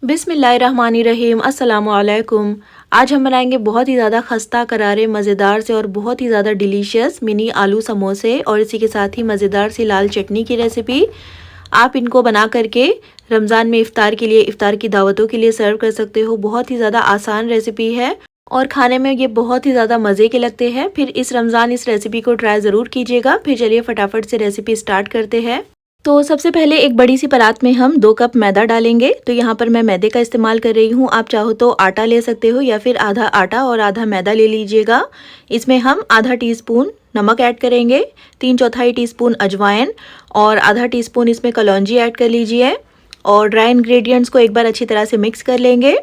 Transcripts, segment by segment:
बिस्मिल्लाहिर्रहमानिर्रहीम अस्सलामुअलैकुम। आज हम बनाएंगे बहुत ही ज़्यादा खस्ता करारे मज़ेदार से और बहुत ही ज़्यादा डिलीशियस मिनी आलू समोसे और इसी के साथ ही मज़ेदार सी लाल चटनी की रेसिपी। आप इनको बना करके रमज़ान में इफ़्तार के लिए, इफ़्तार की दावतों के लिए सर्व कर सकते हो। बहुत ही ज़्यादा आसान रेसिपी है और खाने में ये बहुत ही ज़्यादा मज़े के लगते हैं। फिर इस रमज़ान इस रेसिपी को ट्राई ज़रूर कीजिएगा। फिर चलिए फटाफट से रेसिपी स्टार्ट करते हैं। तो सबसे पहले एक बड़ी सी परात में हम 2 कप मैदा डालेंगे। तो यहाँ पर मैं मैदे का इस्तेमाल कर रही हूँ। आप चाहो तो आटा ले सकते हो या फिर आधा आटा और आधा मैदा ले लीजिएगा। इसमें हम आधा टीस्पून नमक ऐड करेंगे, 3/4 टीस्पून अजवाइन और आधा टीस्पून इसमें कलौंजी ऐड कर लीजिए और ड्राई इंग्रेडिएंट्स को एक बार अच्छी तरह से मिक्स कर लेंगे।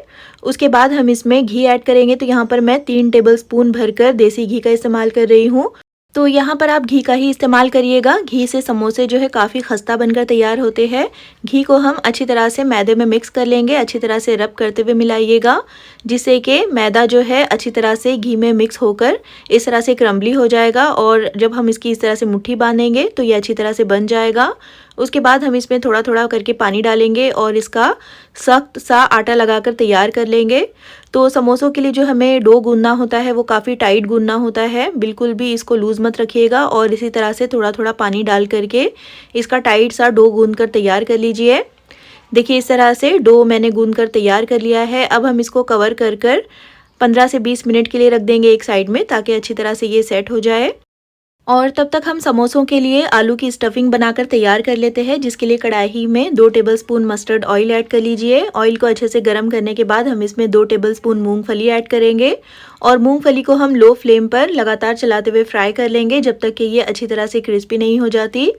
उसके बाद हम इसमें घी ऐड करेंगे। तो यहाँ पर मैं 3 टेबलस्पून भरकर देसी घी का इस्तेमाल कर रही हूँ। तो यहाँ पर आप घी का ही इस्तेमाल करिएगा। घी से समोसे जो है काफ़ी खस्ता बनकर तैयार होते हैं। घी को हम अच्छी तरह से मैदे में मिक्स कर लेंगे, अच्छी तरह से रब करते हुए मिलाइएगा, जिससे कि मैदा जो है अच्छी तरह से घी में मिक्स होकर इस तरह से क्रम्बली हो जाएगा। और जब हम इसकी इस तरह से मुट्ठी बांधेंगे तो ये अच्छी तरह से बन जाएगा। उसके बाद हम इसमें थोड़ा थोड़ा करके पानी डालेंगे और इसका सख्त सा आटा लगाकर तैयार कर लेंगे। तो समोसों के लिए जो हमें डो गूंदना होता है वो काफ़ी टाइट गूंदना होता है, बिल्कुल भी इसको लूज़ मत रखिएगा। और इसी तरह से थोड़ा थोड़ा पानी डाल करके इसका टाइट सा डो गूंद कर तैयार कर लीजिए। देखिए इस तरह से डो मैंने गूंद कर तैयार कर लिया है। अब हम इसको कवर कर 15 से 20 मिनट के लिए रख देंगे एक साइड में, ताकि अच्छी तरह से ये सेट हो जाए। और तब तक हम समोसों के लिए आलू की स्टफिंग बनाकर तैयार कर लेते हैं, जिसके लिए कढ़ाई में 2 टेबलस्पून मस्टर्ड ऑयल ऐड कर लीजिए। ऑयल को अच्छे से गर्म करने के बाद हम इसमें 2 टेबलस्पून मूंगफली ऐड करेंगे और मूंगफली को हम लो फ्लेम पर लगातार चलाते हुए फ्राई कर लेंगे जब तक कि ये अच्छी तरह से क्रिस्पी नहीं हो जाती।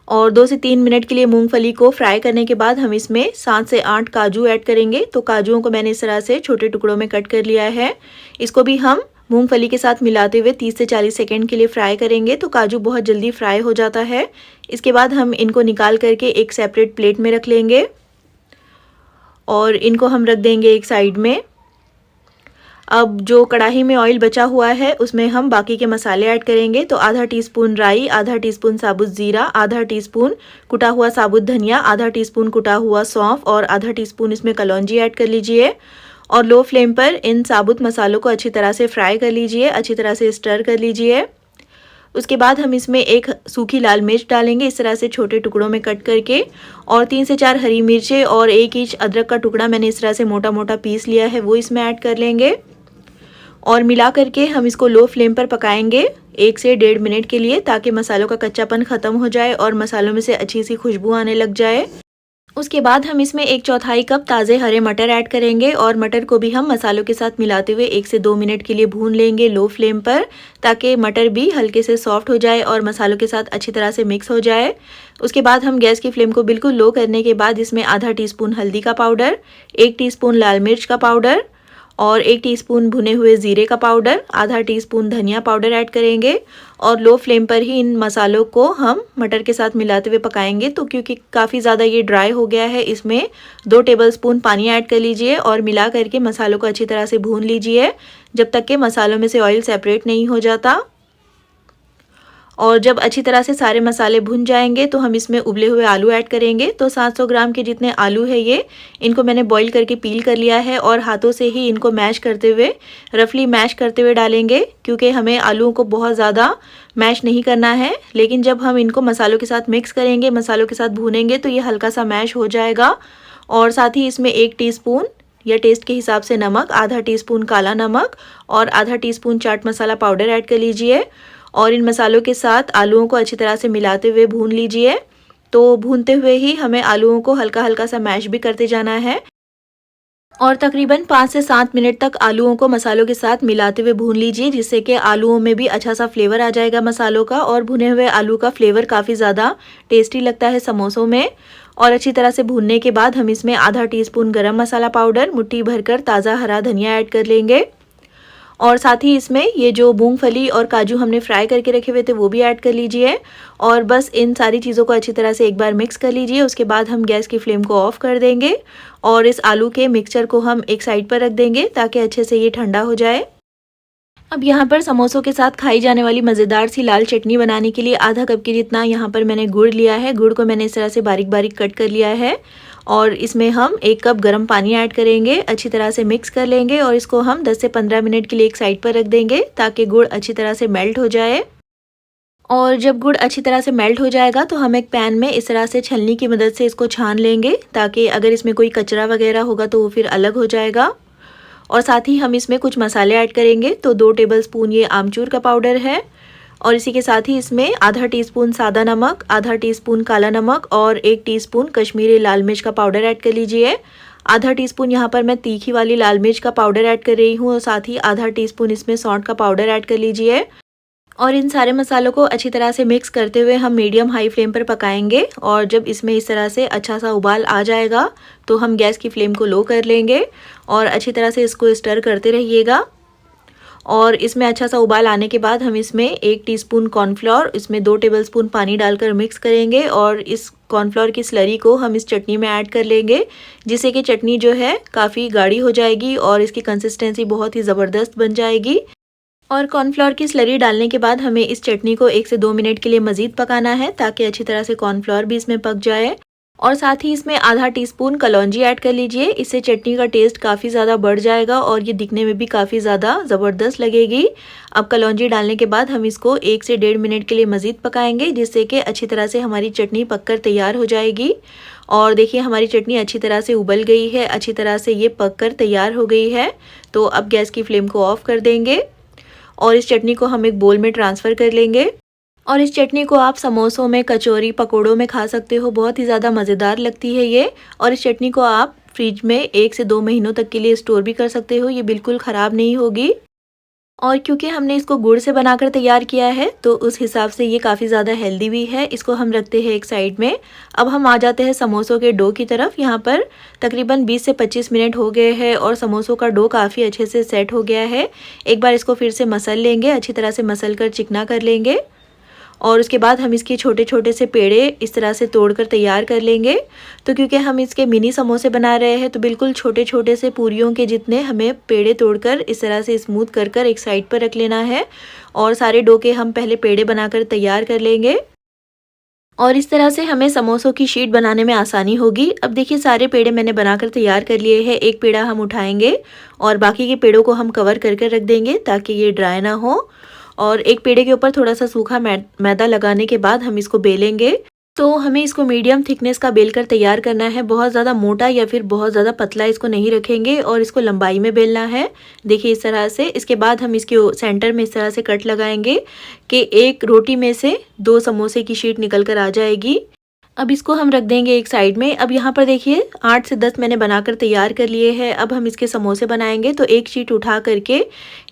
और 2 से 3 मिनट के लिए मूंगफली को फ्राई करने के बाद हम इसमें 7 से 8 काजू ऐड करेंगे। तो काजुओं को मैंने इस तरह से छोटे टुकड़ों में कट कर लिया है। इसको भी हम मूंगफली के साथ मिलाते हुए 30 से 40 सेकंड के लिए फ्राई करेंगे। तो काजू बहुत जल्दी फ्राई हो जाता है। इसके बाद हम इनको निकाल करके एक सेपरेट प्लेट में रख लेंगे और इनको हम रख देंगे एक साइड में। अब जो कढ़ाई में ऑयल बचा हुआ है उसमें हम बाकी के मसाले ऐड करेंगे। तो आधा टीस्पून राई, आधा टीस्पून साबुत ज़ीरा, आधा टीस्पून कुटा हुआ साबुत धनिया, आधा टीस्पून कुटा हुआ सौंफ और आधा टीस्पून इसमें कलौंजी ऐड कर लीजिए। और लो फ्लेम पर इन साबुत मसालों को अच्छी तरह से फ्राई कर लीजिए, अच्छी तरह से स्टर कर लीजिए। उसके बाद हम इसमें एक सूखी लाल मिर्च डालेंगे इस तरह से छोटे टुकड़ों में कट करके, और 3 से 4 हरी मिर्चें और 1 इंच अदरक का टुकड़ा मैंने इस तरह से मोटा मोटा पीस लिया है, वो इसमें ऐड कर लेंगे और मिला करके हम इसको लो फ्लेम पर पकाएंगे 1 से 1.5 मिनट के लिए, ताकि मसालों का कच्चापन ख़त्म हो जाए और मसालों में से अच्छी सी खुशबू आने लग जाए। उसके बाद हम इसमें 1/4 कप ताज़े हरे मटर ऐड करेंगे और मटर को भी हम मसालों के साथ मिलाते हुए 1 से 2 मिनट के लिए भून लेंगे लो फ्लेम पर, ताकि मटर भी हल्के से सॉफ्ट हो जाए और मसालों के साथ अच्छी तरह से मिक्स हो जाए। उसके बाद हम गैस की फ्लेम को बिल्कुल लो करने के बाद इसमें आधा टीस्पून हल्दी का पाउडर, 1 टीस्पून लाल मिर्च का पाउडर और 1 टीस्पून भुने हुए ज़ीरे का पाउडर, आधा टीस्पून धनिया पाउडर ऐड करेंगे और लो फ्लेम पर ही इन मसालों को हम मटर के साथ मिलाते हुए पकाएंगे। तो क्योंकि काफ़ी ज़्यादा ये ड्राई हो गया है, इसमें 2 टेबलस्पून पानी ऐड कर लीजिए और मिला करके मसालों को अच्छी तरह से भून लीजिए जब तक कि मसालों में से ऑयल सेपरेट नहीं हो जाता। और जब अच्छी तरह से सारे मसाले भुन जाएंगे तो हम इसमें उबले हुए आलू ऐड करेंगे। तो 700 ग्राम के जितने आलू है ये, इनको मैंने बॉईल करके पील कर लिया है और हाथों से ही इनको मैश करते हुए, रफली मैश करते हुए डालेंगे, क्योंकि हमें आलूओं को बहुत ज़्यादा मैश नहीं करना है। लेकिन जब हम इनको मसालों के साथ मिक्स करेंगे, मसालों के साथ भूनेंगे तो ये हल्का सा मैश हो जाएगा। और साथ ही इसमें 1 टीस्पून या टेस्ट के हिसाब से नमक, आधा टीस्पून काला नमक और आधा teaspoon chaat masala powder add कर लीजिए और इन मसालों के साथ आलूओं को अच्छी तरह से मिलाते हुए भून लीजिए। तो भूनते हुए ही हमें आलूओं को हल्का हल्का सा मैश भी करते जाना है और तकरीबन 5 से 7 मिनट तक आलूओं को मसालों के साथ मिलाते हुए भून लीजिए, जिससे कि आलूओं में भी अच्छा सा फ्लेवर आ जाएगा मसालों का। और भुने हुए आलू का फ्लेवर काफ़ी ज़्यादा टेस्टी लगता है समोसों में। और अच्छी तरह से भूनने के बाद हम इसमें आधा टीस्पून गरम मसाला पाउडर, मुट्ठी भरकर ताज़ा हरा धनिया ऐड कर लेंगे और साथ ही इसमें ये जो मूंगफली और काजू हमने फ्राई करके रखे हुए थे वो भी ऐड कर लीजिए। और बस इन सारी चीज़ों को अच्छी तरह से एक बार मिक्स कर लीजिए। उसके बाद हम गैस की फ्लेम को ऑफ कर देंगे और इस आलू के मिक्सचर को हम एक साइड पर रख देंगे ताकि अच्छे से ये ठंडा हो जाए। अब यहाँ पर समोसों के साथ खाई जाने वाली मज़ेदार सी लाल चटनी बनाने के लिए आधा कप के जितना यहाँ पर मैंने गुड़ लिया है। गुड़ को मैंने इस तरह से बारीक बारीक कट कर लिया है और इसमें हम 1 कप गर्म पानी ऐड करेंगे, अच्छी तरह से मिक्स कर लेंगे और इसको हम 10 से 15 मिनट के लिए एक साइड पर रख देंगे ताकि गुड़ अच्छी तरह से मेल्ट हो जाए। और जब गुड़ अच्छी तरह से मेल्ट हो जाएगा तो हम एक पैन में इस तरह से छलनी की मदद से इसको छान लेंगे ताकि अगर इसमें कोई कचरा वगैरह होगा तो वो फिर अलग हो जाएगा। और साथ ही हम इसमें कुछ मसाले ऐड करेंगे। तो 2 टेबलस्पून ये आमचूर का पाउडर है और इसी के साथ ही इसमें आधा टीस्पून सादा नमक, आधा टीस्पून काला नमक और 1 टीस्पून कश्मीरी लाल मिर्च का पाउडर ऐड कर लीजिए। आधा टीस्पून यहाँ पर मैं तीखी वाली लाल मिर्च का पाउडर ऐड कर रही हूँ और साथ ही आधा टीस्पून इसमें सौंठ का पाउडर ऐड कर लीजिए। और इन सारे मसालों को अच्छी तरह से मिक्स करते हुए हम मीडियम हाई फ्लेम पर पकाएंगे। और जब इसमें इस तरह से अच्छा सा उबाल आ जाएगा तो हम गैस की फ्लेम को लो कर लेंगे और अच्छी तरह से इसको स्टर करते रहिएगा। और इसमें अच्छा सा उबाल आने के बाद हम इसमें 1 टीस्पून कॉर्नफ्लोर, इसमें 2 टेबलस्पून पानी डालकर मिक्स करेंगे और इस कॉर्नफ्लोर की स्लरी को हम इस चटनी में ऐड कर लेंगे, जिससे कि चटनी जो है काफ़ी गाढ़ी हो जाएगी और इसकी कंसिस्टेंसी बहुत ही ज़बरदस्त बन जाएगी। और कॉर्नफ्लोर की स्लरी डालने के बाद हमें इस चटनी को 1 से 2 मिनट के लिए मज़ीद पकाना है ताकि अच्छी तरह से कॉर्नफ्लोर भी इसमें पक जाए। और साथ ही इसमें आधा टीस्पून कलौंजी ऐड कर लीजिए, इससे चटनी का टेस्ट काफ़ी ज़्यादा बढ़ जाएगा और ये दिखने में भी काफ़ी ज़्यादा ज़बरदस्त लगेगी। अब कलौंजी डालने के बाद हम इसको 1 से 1.5 मिनट के लिए मज़ीद पकाएंगे, जिससे कि अच्छी तरह से हमारी चटनी पककर तैयार हो जाएगी। और देखिए हमारी चटनी अच्छी तरह से उबल गई है, अच्छी तरह से ये पककर तैयार हो गई है। तो अब गैस की फ्लेम को ऑफ कर देंगे और इस चटनी को हम एक बोल में ट्रांसफ़र कर लेंगे। और इस चटनी को आप समोसों में, कचौरी, पकोड़ों में खा सकते हो, बहुत ही ज़्यादा मज़ेदार लगती है ये। और इस चटनी को आप फ्रिज में 1 से 2 महीनों तक के लिए स्टोर भी कर सकते हो, ये बिल्कुल ख़राब नहीं होगी। और क्योंकि हमने इसको गुड़ से बनाकर तैयार किया है तो उस हिसाब से ये काफ़ी ज़्यादा हेल्दी भी है। इसको हम रखते हैं एक साइड में। अब हम आ जाते हैं समोसों के डो की तरफ। यहाँ पर तकरीबन 20 से 25 मिनट हो गए हैं और समोसों का डो काफ़ी अच्छे से सेट हो गया है। एक बार इसको फिर से मसल लेंगे, अच्छी तरह से मसल कर चिकना कर लेंगे और उसके बाद हम इसके छोटे छोटे से पेड़े इस तरह से तोड़कर तैयार कर लेंगे। तो क्योंकि हम इसके मिनी समोसे बना रहे हैं तो बिल्कुल छोटे छोटे से पूरियों के जितने हमें पेड़े तोड़कर इस तरह से स्मूथ कर कर एक साइड पर रख लेना है और सारे डो के हम पहले पेड़े बनाकर तैयार कर लेंगे। और इस तरह से हमें समोसों की शीट बनाने में आसानी होगी। अब देखिए सारे पेड़े मैंने बनाकर तैयार कर लिए हैं। एक पेड़ा हम उठाएंगे और बाकी के पेड़ों को हम कवर करके रख देंगे ताकि ये ड्राई ना हो। और एक पेड़े के ऊपर थोड़ा सा सूखा मैदा लगाने के बाद हम इसको बेलेंगे। तो हमें इसको मीडियम थिकनेस का बेलकर तैयार करना है, बहुत ज़्यादा मोटा या फिर बहुत ज़्यादा पतला इसको नहीं रखेंगे और इसको लंबाई में बेलना है। देखिए इस तरह से। इसके बाद हम इसके सेंटर में इस तरह से कट लगाएंगे कि एक रोटी में से 2 समोसे की शीट निकल कर आ जाएगी। अब इसको हम रख देंगे एक साइड में। अब यहाँ पर देखिए 8 से 10 मैंने बनाकर तैयार कर लिए हैं। अब हम इसके समोसे बनाएंगे। तो एक शीट उठा करके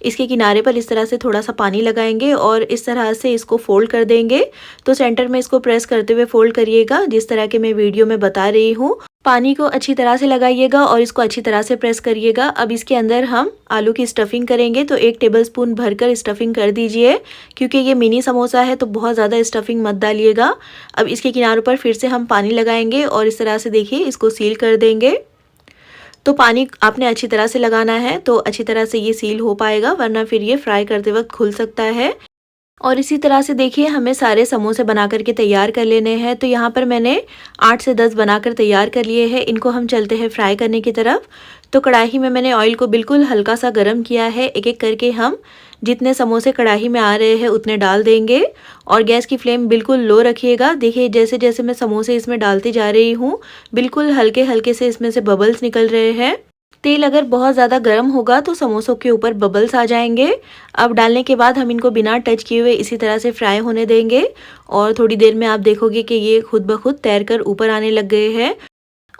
इसके किनारे पर इस तरह से थोड़ा सा पानी लगाएंगे और इस तरह से इसको फोल्ड कर देंगे। तो सेंटर में इसको प्रेस करते हुए फोल्ड करिएगा, जिस तरह के मैं वीडियो में बता रही हूँ। पानी को अच्छी तरह से लगाइएगा और इसको अच्छी तरह से प्रेस करिएगा। अब इसके अंदर हम आलू की स्टफिंग करेंगे। तो 1 टेबलस्पून भरकर स्टफिंग कर दीजिए, क्योंकि ये मिनी समोसा है तो बहुत ज़्यादा स्टफिंग मत डालिएगा। अब इसके किनारों पर फिर से हम पानी लगाएंगे और इस तरह से देखिए इसको सील कर देंगे। तो पानी आपने अच्छी तरह से लगाना है तो अच्छी तरह से ये सील हो पाएगा, वरना फिर ये फ्राई करते वक्त खुल सकता है। और इसी तरह से देखिए हमें सारे समोसे बना करके तैयार कर लेने हैं। तो यहाँ पर मैंने 8 से 10 बनाकर तैयार कर लिए हैं। इनको हम चलते हैं फ्राई करने की तरफ। तो कढ़ाई में मैंने ऑयल को बिल्कुल हल्का सा गर्म किया है। एक एक करके हम जितने समोसे कढ़ाई में आ रहे हैं उतने डाल देंगे और गैस की फ्लेम बिल्कुल लो रखिएगा। देखिए जैसे जैसे मैं समोसे इसमें डालती जा रही हूँ बिल्कुल हल्के हल्के से इसमें से बबल्स निकल रहे हैं। तेल अगर बहुत ज़्यादा गर्म होगा तो समोसों के ऊपर बबल्स आ जाएंगे। अब डालने के बाद हम इनको बिना टच किए हुए इसी तरह से फ्राई होने देंगे और थोड़ी देर में आप देखोगे कि ये खुद ब खुद तैर कर ऊपर आने लग गए हैं।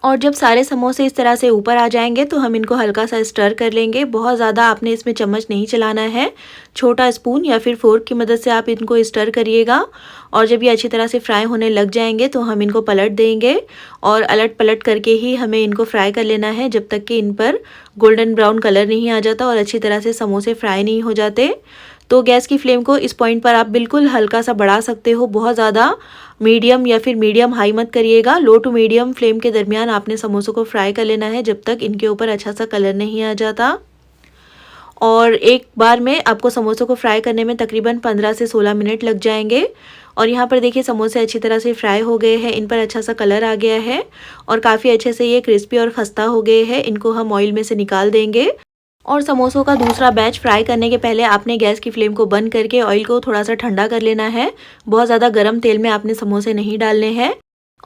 और जब सारे समोसे इस तरह से ऊपर आ जाएंगे तो हम इनको हल्का सा स्टर कर लेंगे। बहुत ज़्यादा आपने इसमें चम्मच नहीं चलाना है, छोटा स्पून या फिर फोर्क की मदद से आप इनको स्टर करिएगा। और जब ये अच्छी तरह से फ्राई होने लग जाएंगे तो हम इनको पलट देंगे और अलट पलट करके ही हमें इनको फ्राई कर लेना है जब तक कि इन पर गोल्डन ब्राउन कलर नहीं आ जाता और अच्छी तरह से समोसे फ्राई नहीं हो जाते। तो गैस की फ्लेम को इस पॉइंट पर आप बिल्कुल हल्का सा बढ़ा सकते हो, बहुत ज़्यादा मीडियम या फिर मीडियम हाई मत करिएगा। लो टू मीडियम फ्लेम के दरमियान आपने समोसों को फ्राई कर लेना है जब तक इनके ऊपर अच्छा सा कलर नहीं आ जाता। और एक बार में आपको समोसों को फ्राई करने में तकरीबन 15 से 16 मिनट लग जाएंगे। और यहाँ पर देखिए समोसे अच्छी तरह से फ्राई हो गए हैं, इन पर अच्छा सा कलर आ गया है और काफ़ी अच्छे से ये क्रिस्पी और खस्ता हो गए हैं। इनको हम ऑयल में से निकाल देंगे। और समोसों का दूसरा बैच फ्राई करने के पहले आपने गैस की फ्लेम को बंद करके ऑयल को थोड़ा सा ठंडा कर लेना है। बहुत ज़्यादा गर्म तेल में आपने समोसे नहीं डालने हैं।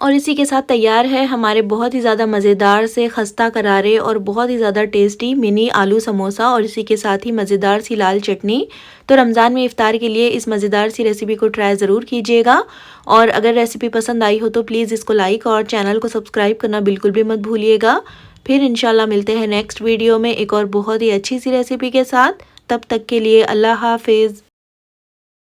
और इसी के साथ तैयार है हमारे बहुत ही ज़्यादा मज़ेदार से खस्ता करारे और बहुत ही ज़्यादा टेस्टी मिनी आलू समोसा और इसी के साथ ही मज़ेदार सी लाल चटनी। तो रमज़ान में इफ़्तार के लिए इस मज़ेदार सी रेसिपी को ट्राई ज़रूर कीजिएगा। और अगर रेसिपी पसंद आई हो तो प्लीज़ इसको लाइक और चैनल को सब्सक्राइब करना बिल्कुल भी मत भूलिएगा। फिर इंशाल्लाह मिलते हैं नेक्स्ट वीडियो में एक और बहुत ही अच्छी सी रेसिपी के साथ। तब तक के लिए अल्लाह हाफिज़।